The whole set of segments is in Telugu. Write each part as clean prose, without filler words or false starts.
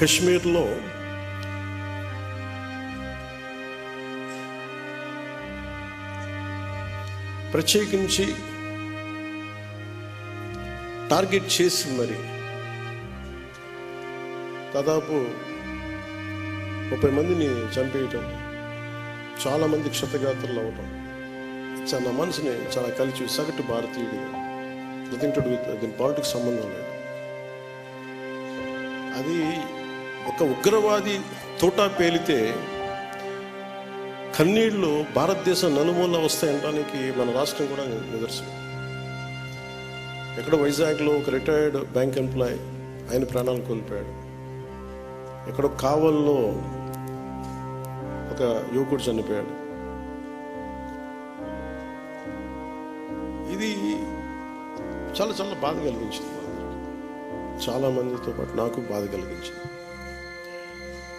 కశ్మీర్లో ప్రత్యేకించి టార్గెట్ చేసి మరి దాదాపు 30 మందిని చంపేయటం, చాలామంది క్షతగాత్రులు అవటం నా మనసుని చాలా కలిసి సగటు భారతీయుడు నథింగ్ టు డూ విత్ దీని పాలిటిక్స్ సంబంధం లేదు. అది ఒక ఉగ్రవాది తోటా పేలితే కన్నీళ్లు భారతదేశం నలుమూల వస్తాయనడానికి మన రాష్ట్రం కూడా నిదర్శనం. ఎక్కడో వైజాగ్లో ఒక రిటైర్డ్ బ్యాంక్ ఎంప్లాయ్ ఆయన ప్రాణాలు కోల్పోయాడు. ఎక్కడో కావల్లో ఒక యువకుడు చనిపోయాడు. ఇది చాలా చాలా బాధ కలిగించింది. చాలా మందితో పాటు నాకు బాధ కలిగించింది.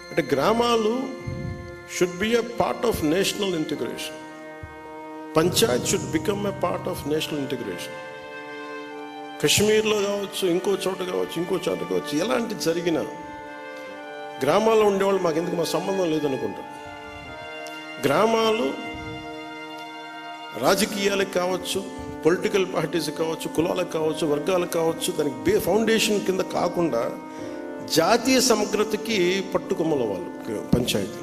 అంటే గ్రామాలు should be a part of national integration. Panchayat should become a part of national integration. కశ్మీర్లో కావచ్చు, ఇంకో చోట కావచ్చు, ఎలాంటి జరిగినా గ్రామాల్లో ఉండేవాళ్ళు మాకెందుకు, మా సంబంధం లేదనుకుంటారు. గ్రామాలు రాజకీయాలకు కావచ్చు, పొలిటికల్ పార్టీస్ కావచ్చు, కులాలకు కావచ్చు, వర్గాలకు కావచ్చు, దానికి ఫౌండేషన్ కింద కాకుండా జాతీయ సమగ్రతకి పట్టుకొమ్మల వాళ్ళు పంచాయతీ.